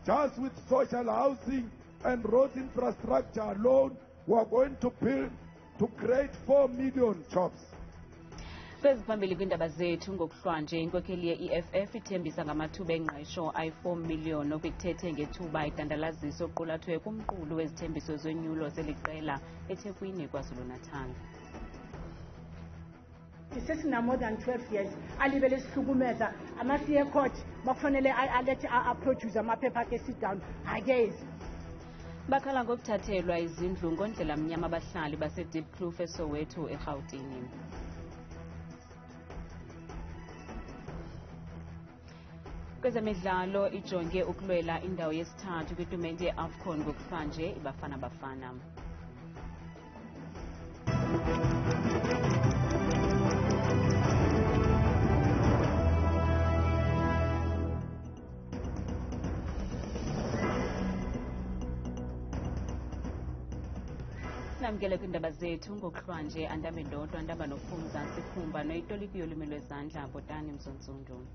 Just with social housing and road infrastructure alone, we are going to create 4 million jobs. Kweziphambili kwiindaba zethu ngokuhlwanje inkokheli ye-EFF ithembisa ngamathub'engqesho ayi-4 million okwithethe ngethuba idandalaziso oqulathwe kumqulu wezithembiso zonyulo zeliqela eThekwini KwaZulu-Natal. Sesina more than 12 years alibele sihlukumeza amasiye court bakufanele alethi a-produce amaphepha akhe sit down akezi. Bakhala ngokuthathelwa izindlu ngondlela mnyama abahlali base-eDiepkloof eSoweto eGauteng. Kwezemidlalo ijonge ukulwela indawo yesithathu kwitumente ye-AFCON ngokuhlwanje iBafana Bafana. Namkele kwiindaba zethu ngokuhlwanje andame ndodwa ndaba nophumza sikhumba noyitoliki yolwimi lwezandla Botani Mzontsundu.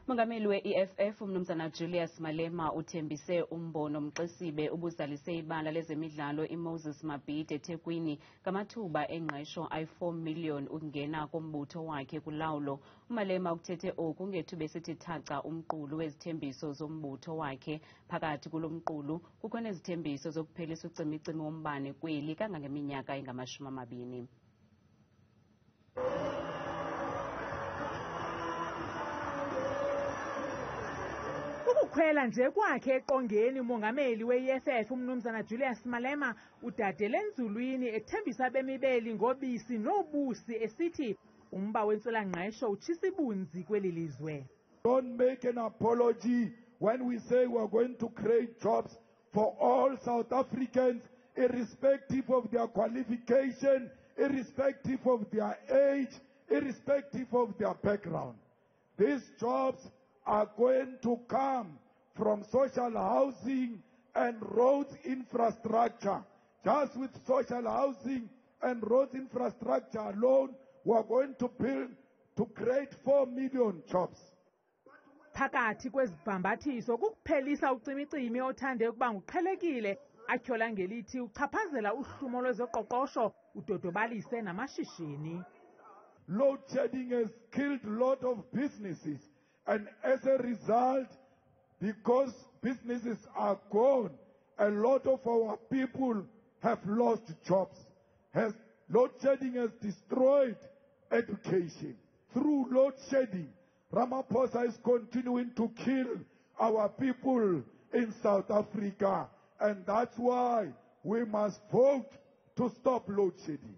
Mongameli we-EFF umnumzana Julius Malema uthembise umbono mxesibe ubuzalise ibala lezemidlalo iMoses Mabhide eThekwini ngamathuba engqesho ayi-4 million ukungena kombutho wakhe kulawulo. Umalema ukuthethe oku ngethuba esithi thaca umqulu wezithembiso zombutho wakhe. Phakathi kulo mqulu kukho nezithembiso zokuphelisa ucimicimi wombane kweli kangangeminyaka engama-20. Ukukhwela nje kwakhe eqongeni umongameli we-EFF umnumzana Julius Malema udadele enzulwini ethembisa abemibeli ngobisi nobusi esithi umba wentswelangqesho utshisa ibunzi kweli lizwe. Don't make an apology when we say we are going to create jobs for all South Africans, irrespective of their qualification, irrespective of their age, irrespective of their background. These jobs are going to come from social housing and roads infrastructure. Just with social housing and roads infrastructure alone, we are going to create 4 million jobs. Phakathi kwezibhambathiso kukuphelisa ucimicimi othande ukuba nguqhelekile atyhola ngelithi uchaphazela uhlumo lwezoqoqosho udodobalise namashishini. Load shedding has killed a lot of businesses, and as a result, because businesses are gone, a lot of our people have lost jobs. Load shedding has destroyed education. Through load shedding, Ramaphosa is continuing to kill our people in South Africa, and that's why we must vote to stop load shedding.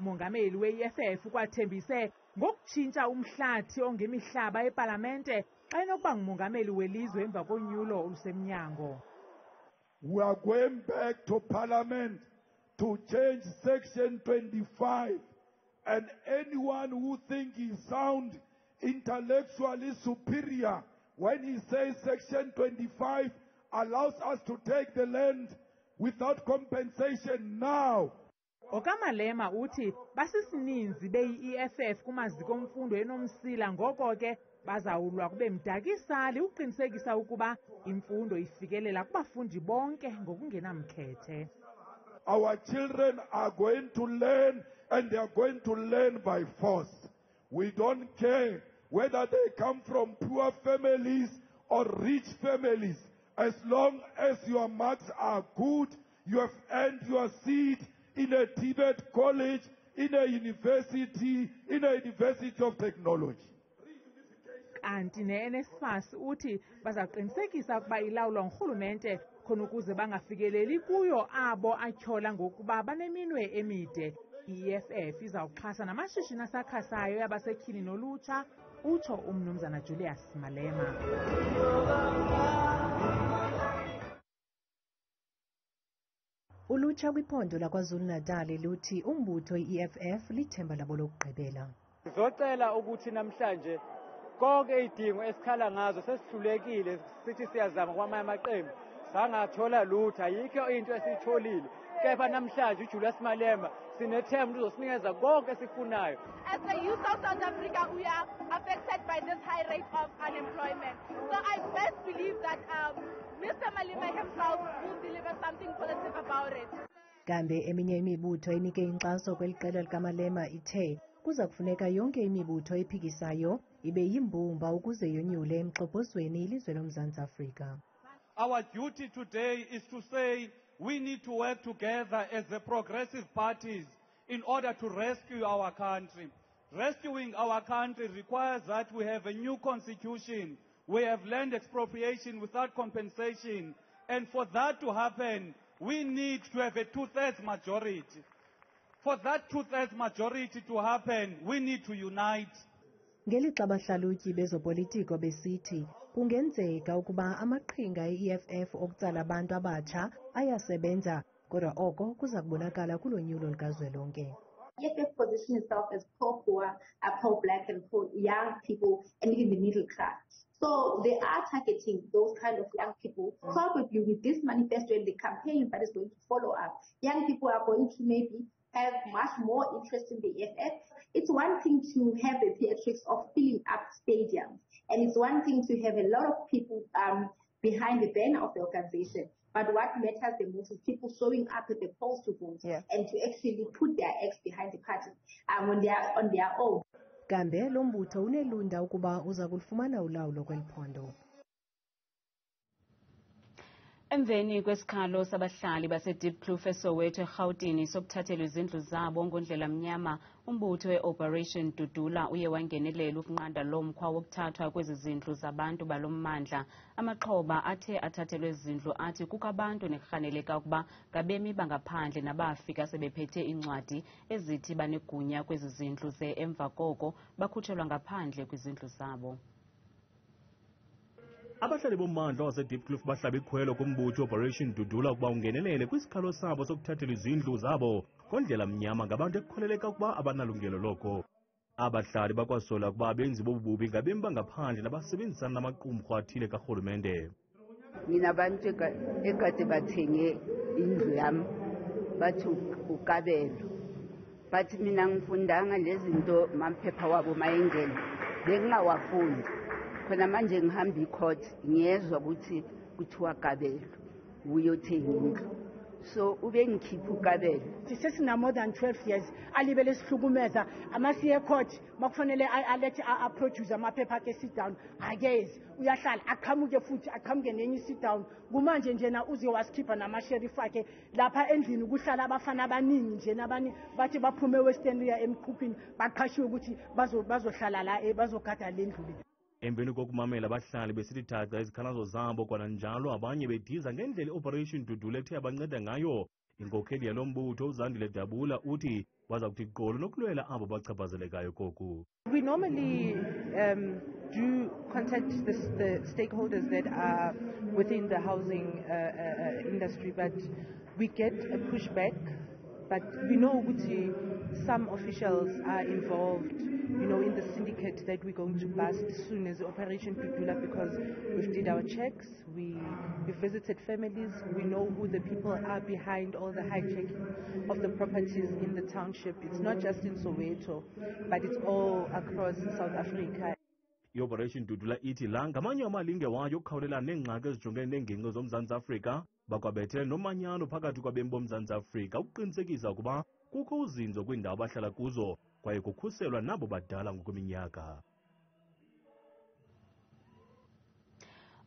Mongameli we-EFF kwathembise ngokutshintsha umhlathi ongemihlaba epalamente xa enokuba ngumongameli welizwe emva konyulo olusemnyango. We are going back to Parliament to change Section 25, and anyone who thinks he sounds intellectually superior when he says Section 25 allows us to take the land without compensation now. Okamalema uthi basisininzi beyi-EFF kumaziko mfundo enomsila ngoko ke bazawulwa kube mdakisali uqinisekisa ukuba imfundo ifikelela kubafundi bonke ngokungenamkhethe. Our children are going to learn, and they are going to learn by force. We don't care whether they come from poor families or rich families. As long as your marks are good, you have earned your seat in a Tibet college, in a university of technology. Kanti ne-NSFAS uthi bazaqinisekisa ukuba ilawulwa ngurhulumente khona ukuze bangafikeleli kuyo abo atyhola ngokuba baneminwe emide. I-EFF izawuxhasa namashishini asakhasayo yabasetyhini nolutsha, utsho umnumzana Julius Malema. Ulutsha kwiphondo laKwaZulu-Natal luthi umbutho i-EFF lithemba labo lokugqibela. Sizocela ukuthi namhlanje konke idingo esikhala ngazo sesihlulekile sithi siyazama kwamanye amaqembu sangathola lutho ayikho into esitholile kepha namhlanje uJulius Malema sinethemba uzosinikeza konke esifunayo. As the youth of South Africa, we are affected by this high rate of unemployment. So I best believe that Mr. Malema himself will deliver something positive about it. Kambe eminye imibutho enike inkxaso kweli qela likaMalema ithe kuza kufuneka yonke imibutho ephikisayo ibe yimbumba ukuze yonyule emxophozweni ilizwe loMzantsi Afrika. Our duty today is to say we need to work together as the progressive parties in order to rescue our country. Rescuing our country requires that we have a new constitution. We have land expropriation without compensation. And for that to happen, we need to have a two-thirds majority. For that two-thirds majority to happen, we need to unite. Ngelixa abahlalutyi bezopolitiko besithi kungenzeka ukuba amaqhinga e-EFF okutsala abantu abatsha ayasebenza, kodwa oko kuza kubonakala kulonyulo likazwelonke. EFF position itself as pro-poor, pro-black and pro-young people and even the middle class. So they are targeting those kind of young people. Probably with this manifesto and the campaign that is going to follow up, young people are going to maybe have much more interest in the EFF. It's one thing to have the theatrics of filling up stadiums, and it's one thing to have a lot of people behind the banner of the organization. But what matters the most is people showing up at the polls to vote and to actually put their eggs behind the party when they are on their own. Kambe lo mbutho unelunda ukuba uza kulifumana ulawulo kweli phondo. Emveni kwesikhalo sabahlali base-Diepkloof eSoweto eGauteng sokuthathelwa izindlu zabo ngondlela mnyama, umbutho we-Operation Dudula uye wangenelela ukunqanda lo mkhwa wokuthathwa kwezi zindlu zabantu balo mmandla. Amaxhoba athe athathelwe izindlu athi kukho abantu nekurhaneleka ukuba ngabemi bangaphandle nabafika sebephethe iincwadi ezithi banegunya kwezi zindlu ze emva koko bakhutshelwa ngaphandle kwizindlu zabo. Abahlali bommandla waseDiepkloof bahlaba ikhwelo kumbutho Operation Dudula ukuba ungenelele kwisikhalo sabo sokuthathela izindlu zabo ngondlela mnyama ngabantu ekukholeleka ukuba abanalungelo loko. Abahlali bakwasola ukuba abenzi bobubi ngabemi bangaphandle nabasebenzisana namaqumrhu athile karhulumente. Nginabantu ekade bathenge indlu yami bathi ukabelo, bathi mina ngifundanga lezinto maphepha wabo mayengena bengingawafundi. Khona manje ngihamba icourt ngiyezwa ukuthi kuthiwa kabelo uyothenga indlu, so ube ngikhipha ukabelo. Sesina more than 12 years alibele sihlukumeza amasiye court makufanele alethi aproduce amaphepha akhe sit down akezi uyahlala aqhamuke futhi aqhamuke nenye sit down kumanje njena uze wasikhipha namasheriff akhe lapha endlini kuhlala abafana abaningi njena abani bathi baphume Western area emkhuphini baqhashiwe ukuthi bazohlala la bazogada lendlu le. Emveni kokumamela abahlali besithi thaca izikhalazo zabo kwananjalo abanye bediza ngendlela Operation Dudula ethe abanceda ngayo. Inkokheli yalo mbutho uZandile Dabula uthi baza kuthi qolo nokulwela abo bachaphazelekayo koku. We normally do contact the stakeholders that are within the housing industry, but we get a pushback. But we know that some officials are involved, in the syndicate that we're going to bust as soon as Operation Dudula, because we've did our checks, we visited families, we know who the people are behind all the hijacking of the properties in the township. It's not just in Soweto, but it's all across South Africa. I-Operation Dudula ithi la ngamanye amalinge wayo ukukhawulelana neengxaki ezijongene neengingqi zoMzantsi Afrika bakwabethele nomanyano phakathi kwabemi boMzantsi Afrika ukuqinisekisa ukuba kukho uzinzo kwiindawo abahlala kuzo kwaye kukhuselwa nabo badala ngokweminyaka.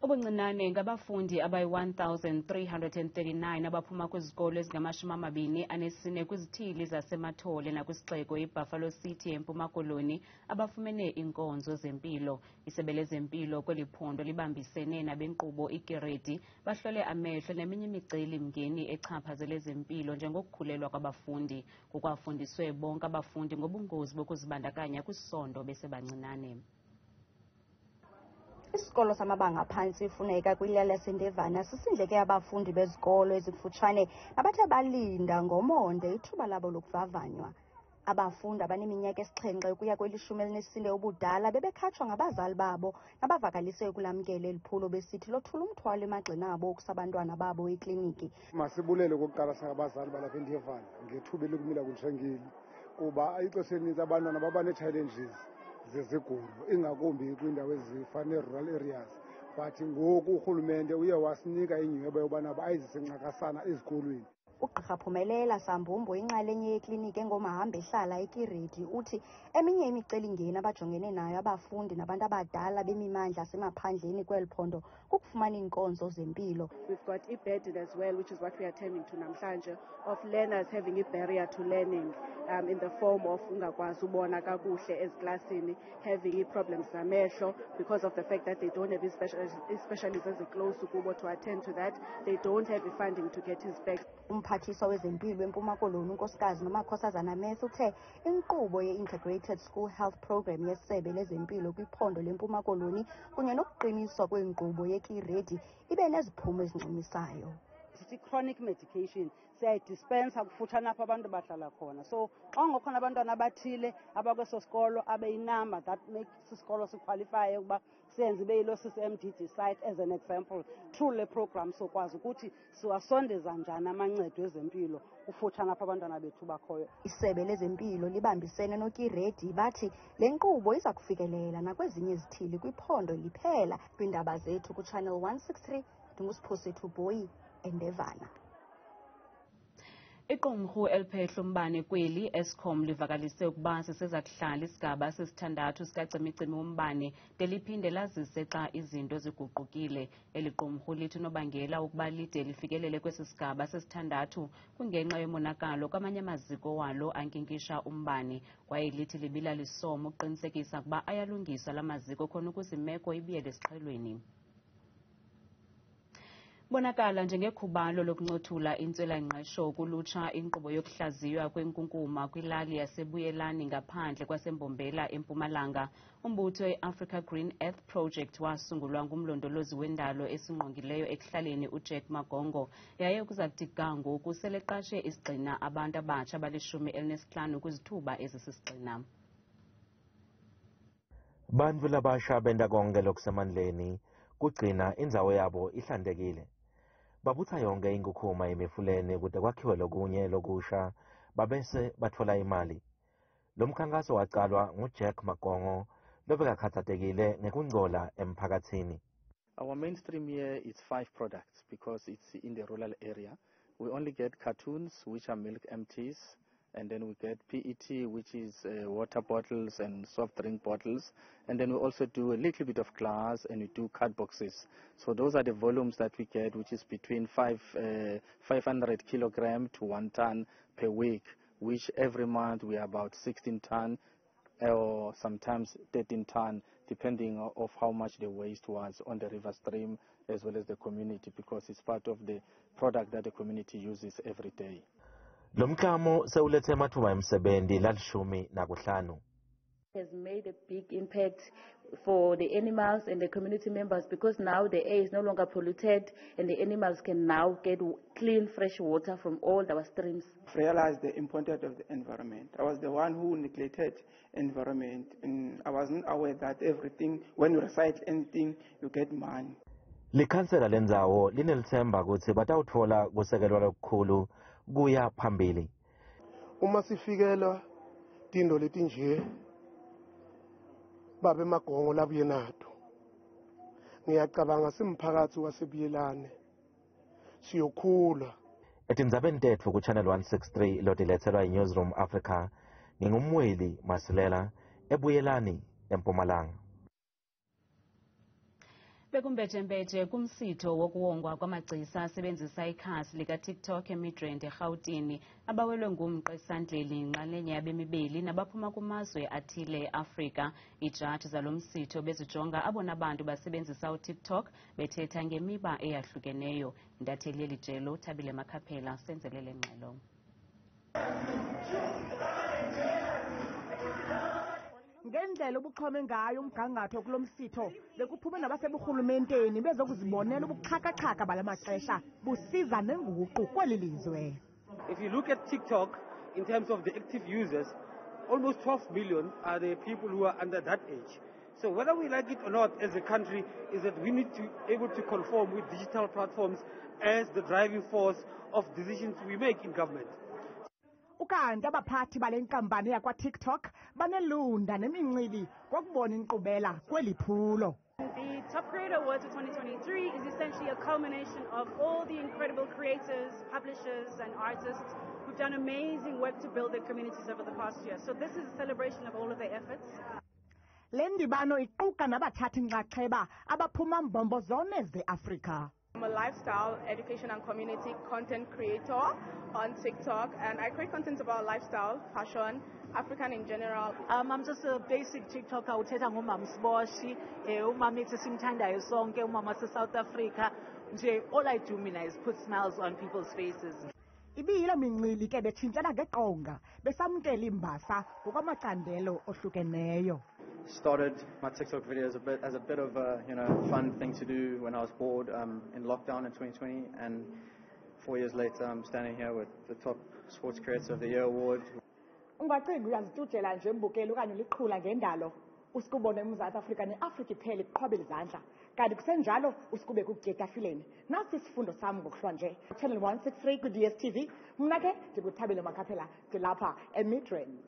Ubuncinane ngabafundi abayi-1,339 abaphuma kwizikolo ezingama-24 kwizithili zasemathole nakwisixeko iBuffalo City eMpuma Koloni abafumene iinkonzo zempilo. Isebe lezempilo kweli phondo libambisene nabenkqubo iGeredi bahlole amehlo neminye imiceli-mngeni echaphazele ezempilo njengokukhulelwa kwabafundi. Kukwafundiswe bonke abafundi ngobungozi bokuzibandakanya kwisondo besebancinane. Isikolo samabanga aphantsi ifuneka kwilala laseNdevana sisindleke abafundi bezikolo ezikufutshane nabathe balinda ngomonde ithuba labo lokuvavanywa. Abafundi abaneminyaka esixhenxe ukuya kweli-14 ubudala bebekhatshwa ngabazali babo nabavakalise ukulamkela eliphulo besithi lothula umthwalo emagxeni abo ukusa abantwana babo ekliniki. Masibulele kokuqala singabazali balapha eNdiyevana ngethuba elikumila kunjengeli kuba ixesha elininzi abantwana baba nee-challenges zezigulo ingakumbi kwiindawo ezifana nee-rural areas, but ngoku urhulumente uye wasinika inyhweba yobana bayizise ncakasana ezikolweni. Ugqirha Phumelela Sambumbo, inxalenye yekliniki engomahamba ehlala eKiredi, uthi eminye imicelimngeni abajongene nayo abafundi nabantu abadala bemimandla asemaphandleni kweli phondo kukufumana iinkonzo zempilo. We've got i-burden as well, which is what we are attending to namhlanje, of learners having a barrier to learning in the form of ungakwazi ubona kakuhle eziklasini, having problems zamehlo because of the fact that they don't have specialists close kubo to attend to that. They don't have the funding to get his back. Umphathiswa wezempilo eMpuma Koloni unkosikazi Nomakhosazana Meth uthe inkqubo ye-Integrated School Health Program yesebe lezempilo kwiphondo leMpuma Koloni kunye nokuqiniswa kwenkqubo yeKiredi ibe neziphumo ezincumisayo. Chronic medication siyayidispensa kufutshane apho abantu bahlala khona. So xa ngokhona abantwana abathile abakweso sikolo abeyinamba that makes isikolo siqualify ukuba senze beyilo MDD site as an example through le program sokwazi ukuthi siwasondeza njani amancedo ezempilo kufutshane apho abantwana bethu bakhoyo. Isebe lezempilo libambisene noKiredi bathi le nkqubo iza kufikelela nakwezinye izithili kwiphondo liphela. Kwiindaba zethu kuChannel 163 ndinguSiphosethu Boyi eNdevana. Iqumrhu eliphethe umbane kweli AFCON livakalise ukuba siseza kuhlala isigaba sesithandathu sikacimicimi wombane de liphinde lazise xa izinto ziguqukile. Eli qumrhu lithi unobangela ukuba lide lifikelele kwesi sigaba sesithandathu kungenxa yomonakalo kwamanye amaziko walo ankinkisha umbane, kwaye lithi libila lisomo ukuqinisekisa ukuba ayalungiswa la maziko khona ukuze imeko ibuyele esiqhelweni. Bonakala njengekhubalo lokuncothula intswela-ngqesho kulutsha inkqubo yokuhlaziywa kwenkunkuma kwilali yasebuyelani ngaphandle kwasembombela eMpumalanga. Umbutho we-Africa Green Earth Project wasungulwa ngumlondolozi wendalo esingqongileyo ekuhlaleni uJack Magongo, yaye kuza kuthi ga ngoku seleqashe isigxina abantu abatsha abali-15 kwizithuba ezisisigxina. Bantfu labasha benta konke lokusemandleni kugcina indzawo yabo ihlantekile. Babutsa yonke inkukhuma emifuleni kude kwakhiwe lokunye lokusha babese batfola imali. Lo mkhankaso wacalwa nguJack Magongo lobekakhatsatekile ngekungcola emphakatsini. Our mainstream here is 5 products because it's in the rural area. We only get cartoons, which are milk empties, and then we get PET, which is water bottles and soft drink bottles, and then we also do a little bit of glass and we do card boxes. So those are the volumes that we get, which is between 500 kilogram to 1 ton per week, which every month we are about 16 ton or sometimes 13 ton, depending on how much the waste was on the river stream as well as the community, because it's part of the product that the community uses every day. Lo mklamo sewulethe amathuba emsebenzi lalishumi-5. Has made a big impact for the animals and the community members because now the air is no longer polluted and the animals can now get clean fresh water from all our streams. Realized the importance of the environment. I was the one who neglected environment and I wasn't aware that everything, when you recycle anything, you get money. Likhansela lendzawo linelithemba kutsi batawutfola kusekelwa lokukhulu kuya phambili. Uma sifikela tinto letinje babe Magongo labuye nato. Ngiyacabanga simphakathi wasebuyelane siyokhula. Etindzabeni tetfu kuChannel 163 lotiletselwa iNewsroom Africa ngingumweli Masilela ebuyelani eMpumalanga. Bekumbethe-mbethe kumsitho wokuwongwa kwamagcisa asebenzisa ikhasi lika-TikTok eMidrand eGauteng abawelwe ngumqa esandleni inxalenye yabemibeli nabaphuma kumazwe athile eAfrika. Iijaji zalo msitho bezijonga abona bantu basebenzisa uTikTok bethetha ngemiba eyahlukeneyo. Intatheli yeli jelo Thabile Makhaphela senzelele ngxelo. Ngendlela obuxhome ngayo umgangatho kulo msitho bekuphume nabaseburhulumenteni bezokuzibonela ubuxhaka-xhaka bala maxesha busiza nenguqu kweli lizwe. If you look at TikTok in terms of the active users, almost 12 million are the people who are under that age. So whether we like it or not as a country is that we need to be able to conform with digital platforms as the driving force of decisions we make in government. Ukanti abaphathi bale nkampani yakwa-TikTok banelunda nemincili kokubona inkqubela kweli phulo. The Top Creator Awards of 2023 is essentially a culmination of all the incredible creators, publishers and artists who've done amazing work to build their communities over the past year. So this is a celebration of all of their efforts. Le ndibano iquka nabathathi nxaxheba abaphuma mbombo zone ze-Afrika. I'm a lifestyle, education and community content creator on TikTok, and I create content about lifestyle, fashion, African in general. I'm just a basic TikToker uthetha ngomama Siboshi, umama ethi simthandayo sonke, umama South Africa. Nje all I do mina is put smiles on people's faces. Ibiyilo mincili ke betshintshana ngeqonga besamkela imbasa ngokwamacandelo ohlukeneyo. Started my TikTok videos as a bit of a fun thing to do when I was bored in lockdown in 2020, and 4 years later I'm standing here with the Top Sports Creator of the Year award. Ungacinga uyazitshela nje mbukeli okanye uliqhula ngendalo usikubona eMzantsi Afrika neAfrika iphela iqhwabela izandla kanti kusenjalo usikube kukutya etafileni. Nasi isifundo sami ngokuhlwa nje channel 163 ku-DSTV. Mna ke ndikuthabile makhaphela ndilapha eMidrand.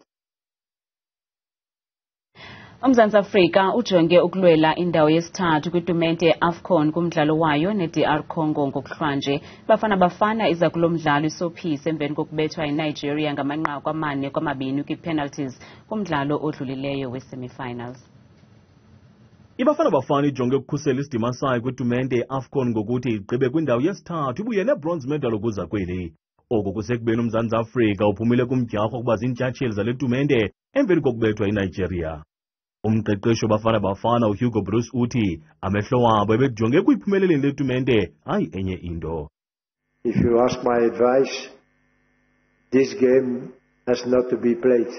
UMzantsi Afrika ujonge ukulwela indawo yesithathu kwitumente ye-AFCON kumdlalo wayo ne-DR Congo ngokuhlwanje. Bafana Bafana iza kulo mdlalo isophise emveni kokubethwa iNigeria ngamanqaku 4-2 kwi-penalties kumdlalo odlulileyo we-semi-finals. iBafana Bafana ijonge ukukhusela isidima sayo kwitumente ye-AFCON ngokuthi igqibe kwindawo yesithathu ibuye ne-bronze medal ukuza kweli. Oku kusekubeni uMzantsi Afrika uphumile kumdyarho ukuba ziintshatsheli zale tumente emveni kokubethwa iNigeria. Umqeqeshi Bafana Bafana uHugo Bruce uthi amehlo wabo ebejonge kuyiphumeleleni le tumente hayi enye into. If you ask my advice, this game has not to be played.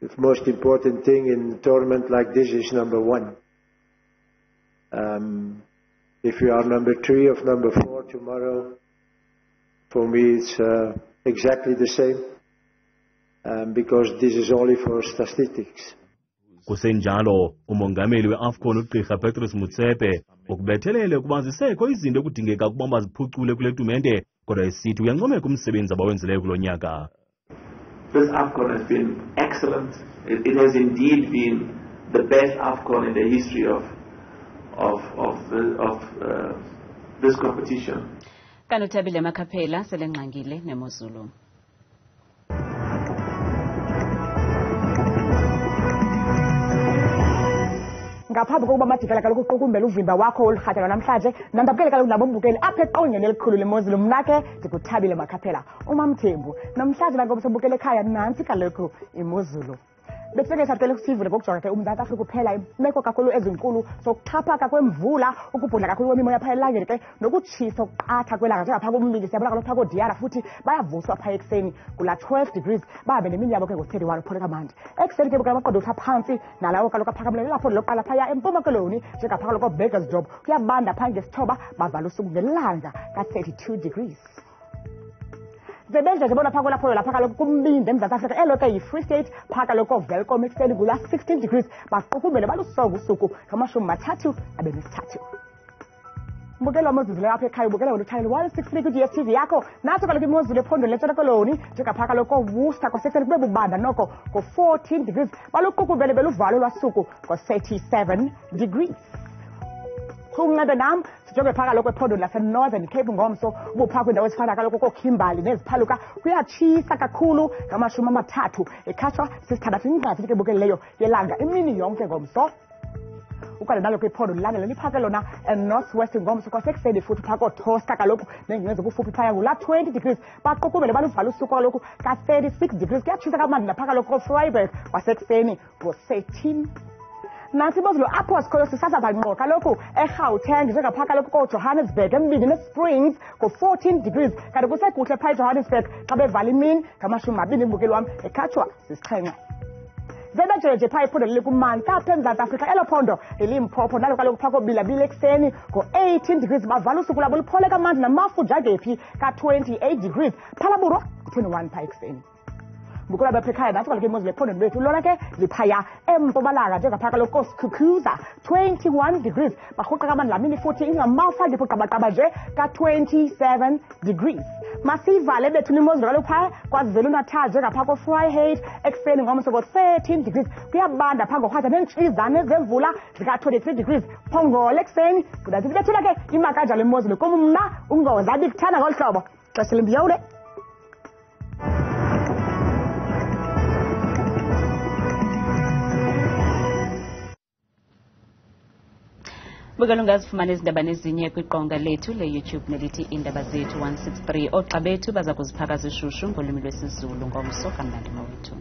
The most important thing in a tournament like this is number 1. If you are number 3 or number 4 tomorrow, for me it's exactly the same, because this is only for statistics. Kusenjalo umongameli we-AFCON uGqirha Petrus Motsepe ukubethelele ukuba zisekho izinto ekudingeka ukuba baziphucule kule tumente kodwa esithi uyancomeka umsebenzi abawenzileyo kulo nyaka. This AFCON has been excellent. It has indeed been the best AFCON in the history of this competition. Kanothabile Makhaphela selengxangile neMozulu. Ngaphambi kokuba madikela kaloku uqukumbela uvimba wakho olurhathelwa namhlanje nandabukele kaloku nabo mbukeli apha eqongeni elikhulu leMozulu. Mna ke ndikuthabile Makhaphela uMamthembu namhlanje nangobusobukela ekhaya nantsi kaloku iMozulu. Besike sathele kusivule ngokujonga ke uMzantsi Afrika uphela imeko kakhulu ezinkulu sokuxhaphaka kwemvula ukubhudla kakhulu kwemimoya phaya elangeni ke nokutshisa okuqatha kwelanga njengapha kombindi siyabona kaloku phaa koDiara futhi bayavuswa phaya ekuseni kula 12 degrees bahambe neminyabo ke ngo-31 uphole kamandi ekuseni ke bukela amaqondo phantsi nalawo kaloku aphakamileyo lapho lokuqala phaya eMpuma Koloni njengapha kaloku Bakersdorp kuyabanda phaa ngesithoba bavala usuku ngelanga ka-32 degrees. Zebenje bona phako lapho kaloku kumbindi eMzantsi Afrika elo ke yi-Free State phaa kaloku Welcome ekuseni kula 16 degrees baqukumbele balusongo usuku ngamashumi-33. Mbukelo waMozulu apha ekhaya ubukela wena uthayela 163 ku-DSTV yakho naso kaloku iMozulu ephondo lentshona Koloni njengapha kaloku Worcester kwasekuseni kube bubanda noko ngo-14 degrees baluqukumbele beluvalo lwasuku ngo-37 degrees. Kungabe nam sijonge phaka lokho ephondo lase-Northern Cape ngomso ubupha kwindawo ezifana kaloku kooKimberley neziphaluka kuyatshisa kakhulu ngamashumi-30 ekhatshwa sisithandathu incwadi ke bukeleyo yelanga imini yonke ngomso. Ukade nalo kwiphondo lilandela liphake lona Northwest ngomso kwasekuseni futhi phaa kooTosta kaloku nengingezi kufuphi phaya ngula 20 degrees baqukumbele baluvala usuku kaloku ka-36 degrees kuyatshisa kamandi naphaa kaloku koFreiburg kwasekuseni ngo-13. Nansi iMozulu apho sikhoyo sisasaza ngqo kaloku eGauteng njengapha kaloku koJohannesburg embindi neSprings ngo-14 degrees kanti kusekuhle phaa eJohannesburg xa bevala imini ngamashumi-20 mbukeli wam ekhatshwa sisiXhenxe. Zebejeje phaa iphondo lelikumantla apha eMzantsi Afrika elo phondo liMpopo nalo kaloku phaa koBilabile ekuseni ngo-18 degrees bavala usuku labo liphole kamandi namafu njangephi ka-28 degrees phalaburwa 21 phaa ekuseni. bukola bephekaya nathi kwalike imozulu ephondweni lwethu lona ke ziphaya eMpumalanga njengapha kaloku Kukuza 21 degrees barhuqa kabandlamini futhi ingamawufaki gqabagqaba nje ka-27 degrees masivale bethuna imozulu kaloku phaya kwazivela unatal njengapha ko-Vryheid ekuseni ngomso ngo-13 degrees kuyabanda phaa ngorhatya neentshizane zemvula zika-23 degrees phongole ekuseni kudazithi bethula ke imakanjalo imozulu kum mna ungoza bikuthanda ngolu hlobo xesha limbiyole Bukela ungazifumana izindaba nezinye kwiqonga lethu le-YouTube nelithi Iindaba Zethu 163 oogxa bethu baza kuziphaka zishushu ngolwimi lwesiZulu ngomso kamnandi mawethu.